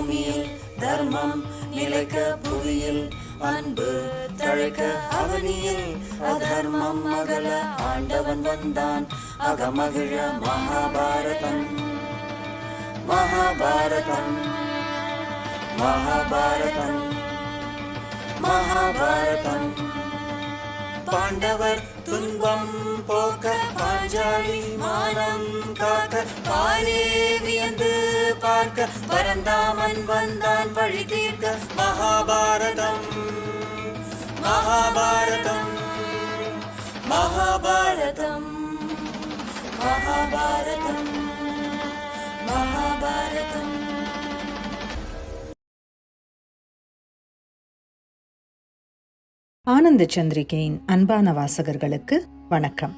பூமியில் தர்மம் நிலைக்க புவியில் அன்பு தழைக்க அவனியில் அதர்மம் அகல ஆண்டவன் வந்தான் அகமகிழ மகாபாரதம் மகாபாரதம் மகாபாரதம் மகாபாரதம். பாண்டவர் துன்பம் போக்க பாஞ்சாலி மானம் காக்க பாரே வியந்து பார்க்க பரந்தாமன் வந்தான் வழி தீர்க்க மகாபாரதம் மகாபாரதம் மகாபாரதம் மகாபாரதம் மகாபாரதம். ஆனந்த சந்திரிகையின் அன்பான வாசகர்களுக்கு வணக்கம்.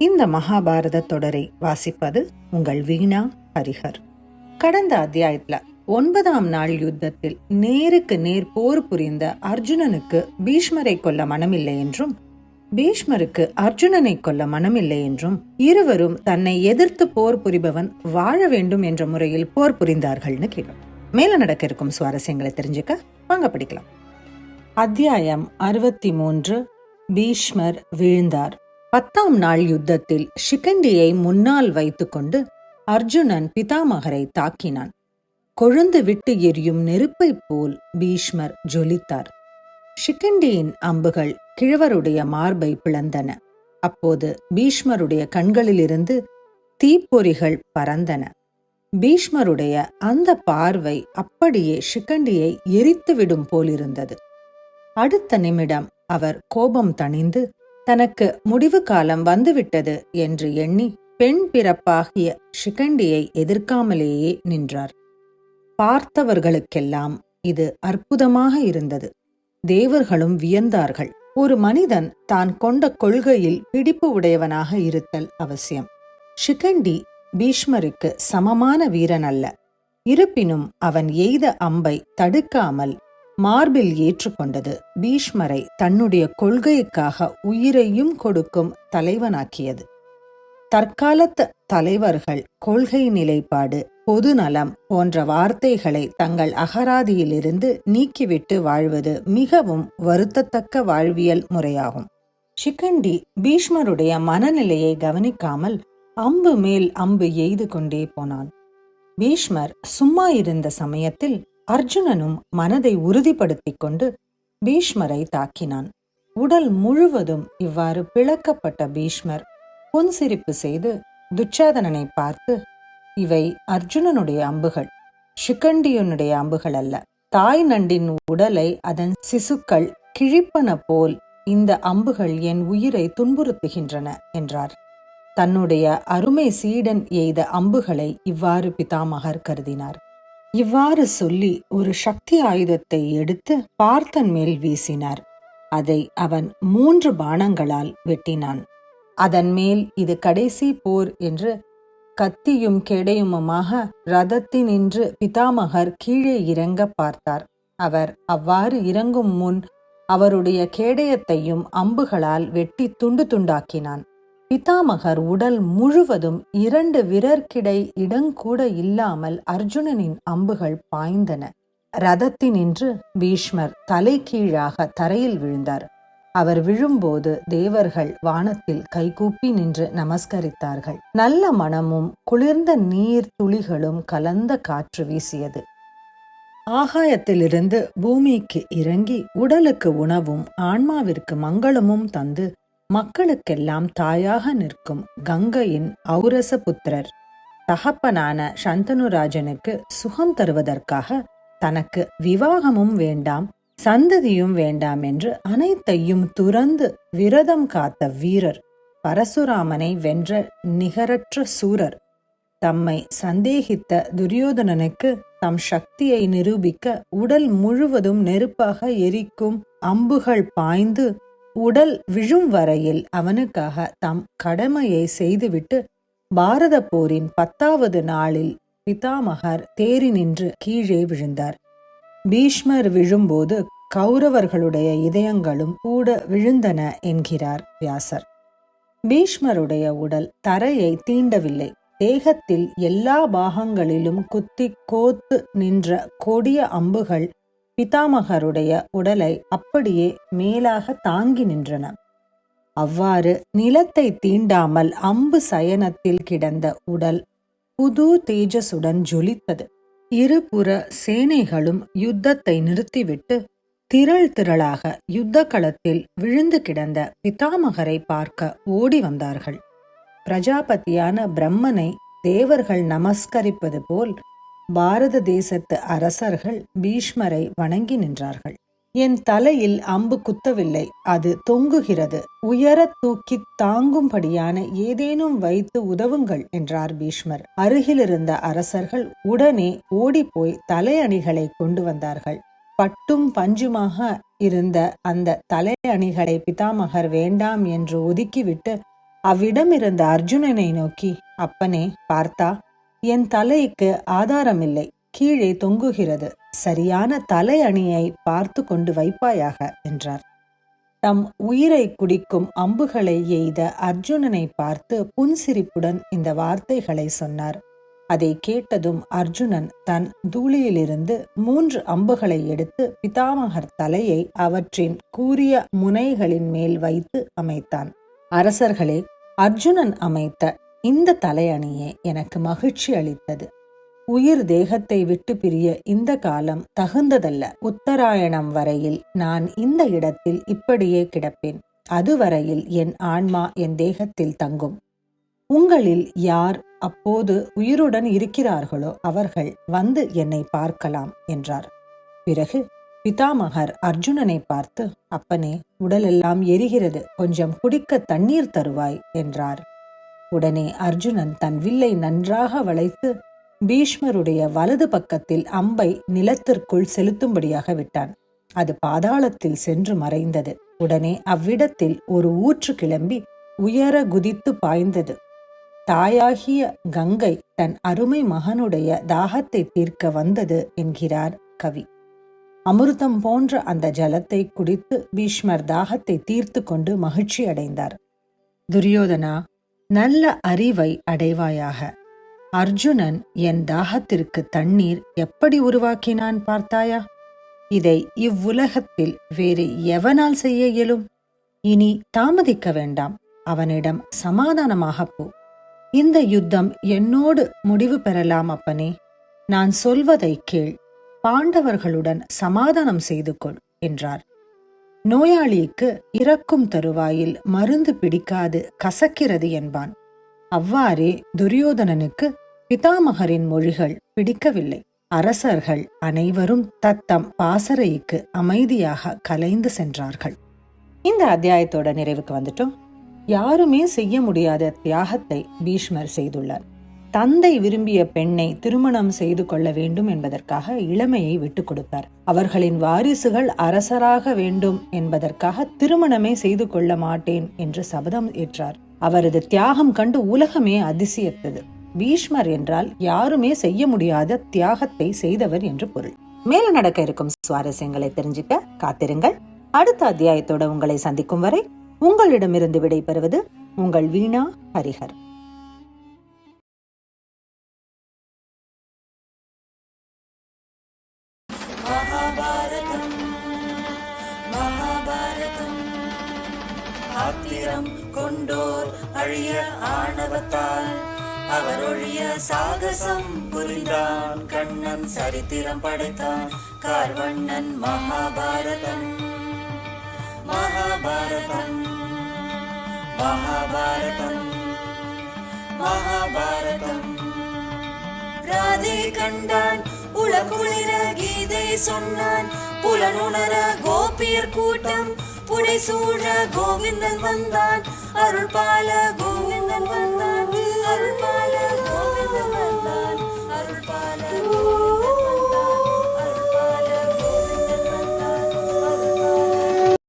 இந்த மகாபாரத தொடரை வாசிப்பது உங்கள் வீணா ஹரிஹர். கடந்த அத்தியாயத்துல 9ஆம் நாள் யுத்தத்தில் நேருக்கு நேர் போர் புரிந்த அர்ஜுனனுக்கு பீஷ்மரை கொல்ல மனமில்லை என்றும் பீஷ்மருக்கு அர்ஜுனனை கொல்ல மனமில்லை என்றும் இருவரும் தன்னை எதிர்த்து போர் புரிபவன் வாழ வேண்டும் என்ற முறையில் போர் புரிந்தார்கள்னு கேட்கும். மேல நடக்க இருக்கும் சுவாரஸ்யங்களை தெரிஞ்சுக்க வாங்க படிக்கலாம். அத்தியாயம் 63. பீஷ்மர் வீழ்ந்தார். 10ஆம் நாள் யுத்தத்தில் ஷிகண்டியை முன்னால் வைத்துக்கொண்டு அர்ஜுனன் பிதாமகரை தாக்கினான். கொழுந்து விட்டு எரியும் நெருப்பை போல் பீஷ்மர் ஜொலித்தார். ஷிகண்டியின் அம்புகள் கிழவருடைய மார்பை பிளந்தன. அப்போது பீஷ்மருடைய கண்களிலிருந்து தீப்பொறிகள் பறந்தன. பீஷ்மருடைய அந்த பார்வை அப்படியே ஷிகண்டியை எரித்துவிடும் போலிருந்தது. அடுத்த நிமிடம் அவர் கோபம் தணிந்து தனக்கு முடிவு காலம் வந்துவிட்டது என்று எண்ணி பெண் பிறப்பாகிய ஷிகண்டியை எதிர்க்காமலேயே நின்றார். பார்த்தவர்களுக்கெல்லாம் இது அற்புதமாக இருந்தது. தேவர்களும் வியந்தார்கள். ஒரு மனிதன் தான் கொண்ட கொள்கையில் பிடிப்பு உடையவனாக இருத்தல் அவசியம். ஷிகண்டி பீஷ்மருக்கு சமமான வீரன் அல்ல. இருப்பினும் அவன் எய்த அம்பை தடுக்காமல் மார்பில் ஏற்றுக்கொண்டது பீஷ்மரை தன்னுடைய கொள்கைக்காக உயிரையும் கொடுக்கும் தலைவனாக்கியது. தற்காலத்து தலைவர்கள் கொள்கை நிலைப்பாடு, பொது நலம் போன்ற வார்த்தைகளை தங்கள் அகராதியிலிருந்து நீக்கிவிட்டு வாழ்வது மிகவும் வருத்தத்தக்க வாழ்வியல் முறையாகும். ஷிகண்டி பீஷ்மருடைய மனநிலையை கவனிக்காமல் அம்பு மேல் அம்பு எய்து கொண்டே போனான். பீஷ்மர் சும்மா இருந்த சமயத்தில் அர்ஜுனனும் மனதை உறுதிப்படுத்திக் கொண்டு பீஷ்மரை தாக்கினான். உடல் முழுவதும் இவ்வாறு பிளக்கப்பட்ட பீஷ்மர் புன்சிரிப்பு செய்து துச்சாதனனை பார்த்து, இவை அர்ஜுனனுடைய அம்புகள், ஷிகண்டியனுடைய அம்புகள் அல்ல. தாய் நண்டின் உடலை அதன் சிசுக்கள் கிழிப்பன போல் இந்த அம்புகள் என் உயிரை துன்புறுத்துகின்றன என்றார். தன்னுடைய அருமை சீடன் எய்த அம்புகளை இவ்வாறு பிதாமகர் கருதினார். இவ்வாறு சொல்லி ஒரு சக்தி ஆயுதத்தை எடுத்து பார்த்தன் மேல் வீசினார். அதை அவன் 3 பாணங்களால் வெட்டினான். அதன் மேல் இது கடைசி போர் என்று கத்தியும் கேடயமுமாக ரதத்தினின்று பிதாமகர் கீழே இறங்க பார்த்தார். அவர் அவ்வாறு இறங்கும் முன் அவருடைய கேடயத்தையும் அம்புகளால் வெட்டி துண்டு துண்டாக்கினான். பிதாமகர் உடல் முழுவதும் 2 விரற்கிடை இடங்கூட இல்லாமல் அர்ஜுனனின் அம்புகள் பாய்ந்தன. ரதத்தினின்று பீஷ்மர் தலை கீழாக தரையில் விழுந்தார். அவர் விழும்போது தேவர்கள் வானத்தில் கைகூப்பி நின்று நமஸ்கரித்தார்கள். நல்ல மனமும் குளிர்ந்த நீர் துளிகளும் கலந்த காற்று வீசியது. ஆகாயத்திலிருந்து பூமிக்கு இறங்கி உடலுக்கு உணவும் ஆன்மாவிற்கு மங்களமும் தந்து மக்களுக்கெல்லாம் தாயாக நிற்கும் கங்கையின் ஔரச புத்திரர் தகப்பனான சந்தனுராஜனுக்கு சுகம் தருவதற்காக தனக்கு விவாகமும் வேண்டாம், சந்ததியும் வேண்டாம் என்று அனைத்தையும் துறந்து விரதம் காத்த வீரர், பரசுராமனை வென்ற நிகரற்ற சூரர், தம்மை சந்தேகித்த துரியோதனனுக்கு தம் சக்தியை நிரூபிக்க உடல் முழுவதும் நெருப்பாக எரிக்கும் அம்புகள் பாய்ந்து உடல் விழும் வரையில் அவனுக்காக தம் கடமையை செய்துவிட்டு பாரத போரின் 10வது நாளில் பிதாமகர் தேறி நின்று கீழே விழுந்தார். பீஷ்மர் விழும்போது கௌரவர்களுடைய இதயங்களும் கூட விழுந்தன என்கிறார் வியாசர். பீஷ்மருடைய உடல் தரையை தீண்டவில்லை. தேகத்தில் எல்லா பாகங்களிலும் குத்தி கோத்து நின்ற கொடிய அம்புகள் பிதாமகருடைய உடலை அப்படியே மேலாக தாங்கி நின்றன. அவ்வாறு நிலத்தை தீண்டாமல் அம்பு சயனத்தில் கிடந்த உடல் புது தேஜசுடன் ஜொலித்தது. இருபுற சேனைகளும் யுத்தத்தை நிறுத்திவிட்டு திரள் திரளாக யுத்த களத்தில் விழுந்து கிடந்த பிதாமகரை பார்க்க ஓடி வந்தார்கள். பிரஜாபதியான பிரம்மனை தேவர்கள் நமஸ்கரிப்பது போல் பாரத தேசத்து அரசர்கள் பீஷ்மரை வணங்கி நின்றார்கள். என் தலையில் அம்பு குத்தவில்லை, அது தொங்குகிறது. உயர தூக்கி தாங்கும்படியான ஏதேனும் வைத்து உதவுங்கள் என்றார் பீஷ்மர். அருகிலிருந்த அரசர்கள் உடனே ஓடிப்போய் தலையணிகளை கொண்டு வந்தார்கள். பட்டும் பஞ்சுமாக இருந்த அந்த தலையணிகளை பிதாமகர் வேண்டாம் என்று ஒதுக்கிவிட்டு அவ்விடமிருந்த அர்ஜுனனை நோக்கி, அப்பனே பார்த்தா, என் தலைக்கு ஆதாரமில்லை, கீழே தொங்குகிறது. சரியான தலை அணியை பார்த்து கொண்டு வைப்பாயாக என்றார். தம் உயிரை குடிக்கும் அம்புகளை எய்த அர்ஜுனனை பார்த்து புன்சிரிப்புடன் இந்த வார்த்தைகளை சொன்னார். அதை கேட்டதும் அர்ஜுனன் தன் தூளியிலிருந்து 3 அம்புகளை எடுத்து பிதாமகர் தலையை அவற்றின் கூரிய முனைகளின் மேல் வைத்து அமைத்தான். அரசர்களே, அர்ஜுனன் அமைத்த இந்த தலையணியே எனக்கு மகிழ்ச்சி அளித்தது. உயிர் தேகத்தை விட்டு பிரிய இந்த காலம் தகுந்ததல்ல. உத்தராயணம் வரையில் நான் இந்த இடத்தில் இப்படியே கிடப்பேன். அதுவரையில் என் ஆன்மா என் தேகத்தில் தங்கும். உங்களில் யார் அப்போது உயிருடன் இருக்கிறார்களோ அவர்கள் வந்து என்னை பார்க்கலாம் என்றார். பிறகு பிதாமகர் அர்ஜுனனை பார்த்து, அப்பனே, உடலெல்லாம் எரிகிறது, கொஞ்சம் குடிக்க தண்ணீர் தருவாய் என்றார். உடனே அர்ஜுனன் தன் வில்லை நன்றாக வளைத்து பீஷ்மருடைய வலது பக்கத்தில் அம்பை நிலத்திற்குள் செலுத்தும்படியாக விட்டான். அது பாதாளத்தில் சென்று மறைந்தது. உடனே அவ்விடத்தில் ஒரு ஊற்று கிளம்பி உயர குதித்து பாய்ந்தது. தாயாகிய கங்கை தன் அருமை மகனுடைய தாகத்தை தீர்க்க வந்தது என்கிறார் கவி. அமிர்தம் போன்ற அந்த ஜலத்தை குடித்து பீஷ்மர் தாகத்தை தீர்த்து கொண்டு மகிழ்ச்சி அடைந்தார். துரியோதனா, நல்ல அறிவை அடைவாயாக. அர்ஜுனன் என் தாகத்திற்கு தண்ணீர் எப்படி உருவாக்கினான் பார்த்தாயா? இதை இவ்வுலகத்தில் வேறு எவனால் செய்ய இயலும்? இனி தாமதிக்க வேண்டாம், அவனிடம் சமாதானமாக போ. இந்த யுத்தம் என்னோடு முடிவு பெறலாம் அப்பனே. நான் சொல்வதை கேள், பாண்டவர்களுடன் சமாதானம் செய்து கொள் என்றார். நோயாளிக்கு இறக்கும் தருவாயில் மருந்து பிடிக்காது கசக்கிறது என்பான். அவ்வாறே துரியோதனனுக்கு பிதாமகரின் மொழிகள் பிடிக்கவில்லை. அரசர்கள் அனைவரும் தத்தம் பாசறைக்கு அமைதியாக கலைந்து சென்றார்கள். இந்த அத்தியாயத்தோட நிறைவுக்கு வந்துட்டோம். யாருமே செய்ய முடியாத தியாகத்தை பீஷ்மர் செய்துள்ளார். தந்தை விரும்பிய பெண்ணை திருமணம் செய்து கொள்ள வேண்டும் என்பதற்காக இளமையை விட்டுக் கொடுத்தார். அவர்களின் வாரிசுகள் அரசராக வேண்டும் என்பதற்காக திருமணமே செய்து கொள்ள மாட்டேன் என்று சபதம் ஏற்றார். அவரது தியாகம் கண்டு உலகமே அதிசயித்தது. பீஷ்மர் என்றால் யாருமே செய்ய முடியாத தியாகத்தை செய்தவர் என்று பொருள். மேல நடக்க இருக்கும் சுவாரஸ்யங்களை தெரிஞ்சுக்க காத்திருங்கள். அடுத்த அத்தியாயத்தோட உங்களை சந்திக்கும் வரை உங்களிடமிருந்து விடை பெறுவது உங்கள் வீணா ஹரிஹர். ஆத்திரம் கொண்டோர் அழிய ஆணவத்தால் அவரொழிய சாகசம் புரிந்தான். கண்ணன் சரித்திரம் படைத்தான். கார்வண்ணன் மகாபாரதம். மகாபாரதம் மகாபாரதம் மகாபாரதம். ராதே கண்டான், உலகுளிர கீதை சொன்னான். புலனுணர கோபியர் கூட்டம் புடைசூழ கோவிந்தன் வந்தான். அருள்பால கோவிந்தன் வந்தான். அருள்பால கோவிந்தன் வந்தான். அருள்பால